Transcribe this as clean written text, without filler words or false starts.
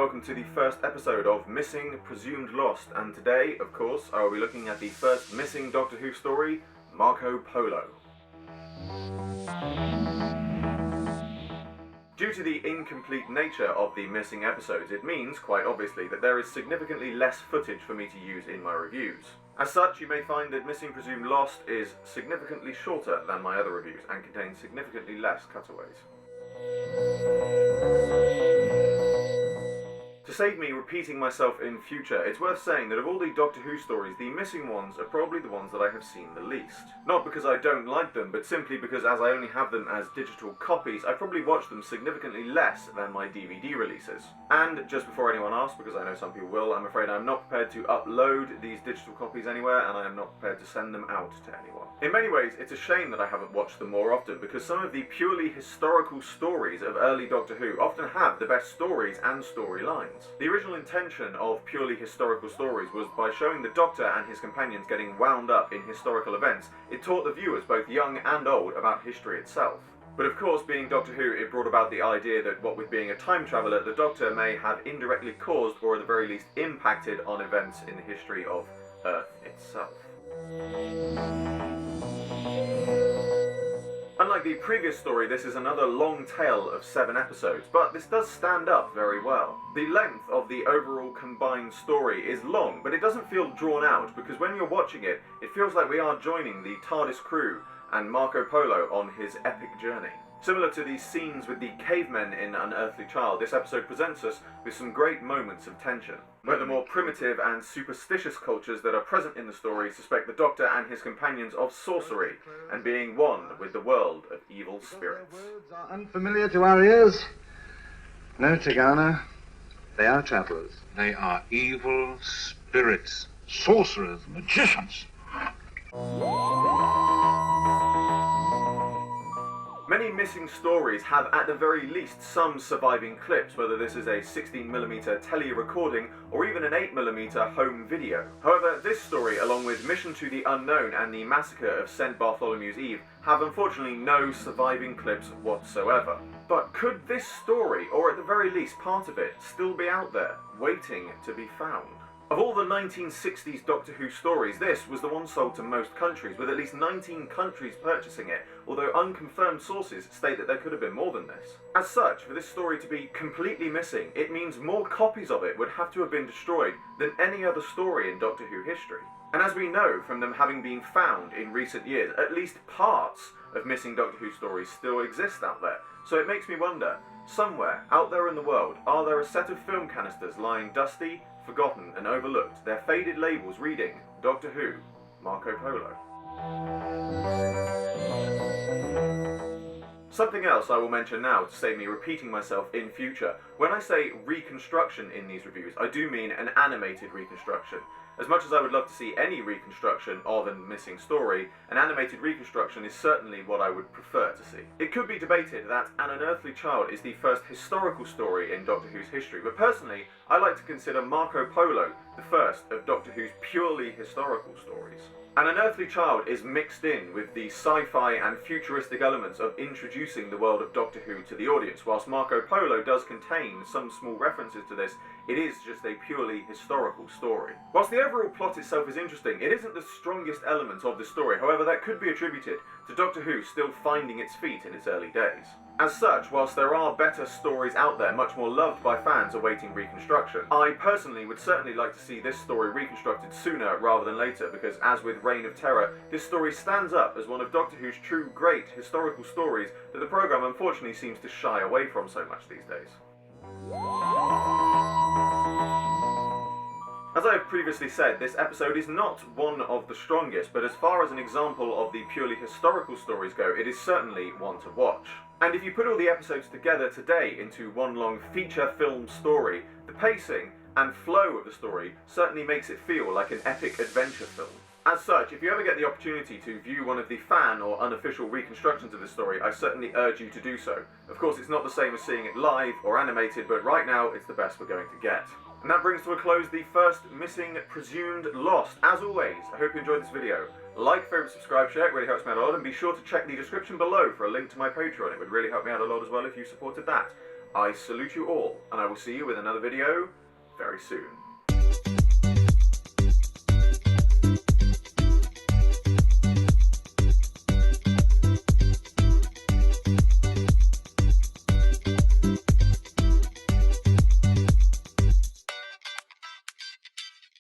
welcome to the first episode of Missing Presumed Lost, and today, of course, I will be looking at the first missing Doctor Who story, Marco Polo. Due to the incomplete nature of the missing episodes, it means, quite obviously, that there is significantly less footage for me to use in my reviews. As such, you may find that Missing Presumed Lost is significantly shorter than my other reviews and contains significantly less cutaways. To save me repeating myself in future, it's worth saying that of all the Doctor Who stories, the missing ones are probably the ones that I have seen the least. Not because I don't like them, but simply because as I only have them as digital copies, I probably watch them significantly less than my DVD releases. And just before anyone asks, because I know some people will, I'm afraid I'm not prepared to upload these digital copies anywhere, and I am not prepared to send them out to anyone. In many ways, it's a shame that I haven't watched them more often, because some of the purely historical stories of early Doctor Who often have the best stories and storylines. The original intention of purely historical stories was by showing the Doctor and his companions getting wound up in historical events, it taught the viewers, both young and old, about history itself. But of course, being Doctor Who, it brought about the idea that what with being a time traveller, the Doctor may have indirectly caused, or at the very least impacted, on events in the history of Earth itself. Unlike the previous story, this is another long tale of 7 episodes, but this does stand up very well. The length of the overall combined story is long, but it doesn't feel drawn out, because when you're watching it, it feels like we are joining the TARDIS crew and Marco Polo on his epic journey. Similar to the scenes with the cavemen in Unearthly Child, this episode presents us with some great moments of tension, where the more primitive and superstitious cultures that are present in the story suspect the Doctor and his companions of sorcery and being one with the world of evil spirits. Their words are unfamiliar to our ears. No, Tigana, they are travellers. They are evil spirits, sorcerers, magicians. Many missing stories have at the very least some surviving clips, whether this is a 16mm tele-recording or even an 8mm home video. However, this story, along with Mission to the Unknown and the Massacre of St. Bartholomew's Eve, have unfortunately no surviving clips whatsoever. But could this story, or at the very least part of it, still be out there, waiting to be found? Of all the 1960s Doctor Who stories, this was the one sold to most countries, with at least 19 countries purchasing it, although unconfirmed sources state that there could have been more than this. As such, for this story to be completely missing, it means more copies of it would have to have been destroyed than any other story in Doctor Who history. And as we know from them having been found in recent years, at least parts of missing Doctor Who stories still exist out there. So it makes me wonder, somewhere out there in the world, are there a set of film canisters lying dusty, forgotten and overlooked, their faded labels reading Doctor Who, Marco Polo? Something else I will mention now to save me repeating myself in future. When I say reconstruction in these reviews, I do mean an animated reconstruction. As much as I would love to see any reconstruction of a missing story, an animated reconstruction is certainly what I would prefer to see. It could be debated that An Unearthly Child is the first historical story in Doctor Who's history, but personally, I like to consider Marco Polo the first of Doctor Who's purely historical stories. An Unearthly Child is mixed in with the sci-fi and futuristic elements of introducing the world of Doctor Who to the audience. Whilst Marco Polo does contain some small references to this, it is just a purely historical story. Whilst the overall plot itself is interesting, it isn't the strongest element of the story. However, that could be attributed to Doctor Who still finding its feet in its early days. As such, whilst there are better stories out there, much more loved by fans awaiting reconstruction, I personally would certainly like to see this story reconstructed sooner rather than later, because as with Reign of Terror, this story stands up as one of Doctor Who's true great historical stories that the programme unfortunately seems to shy away from so much these days. As I have previously said, this episode is not one of the strongest, but as far as an example of the purely historical stories go, it is certainly one to watch. And if you put all the episodes together today into one long feature film story, the pacing and flow of the story certainly makes it feel like an epic adventure film. As such, if you ever get the opportunity to view one of the fan or unofficial reconstructions of this story, I certainly urge you to do so. Of course, it's not the same as seeing it live or animated, but right now it's the best we're going to get. And that brings to a close the first Missing Presumed Lost. As always, I hope you enjoyed this video. Like, favourite, subscribe, share, it really helps me out a lot, and be sure to check the description below for a link to my Patreon. It would really help me out a lot as well if you supported that. I salute you all, and I will see you with another video very soon.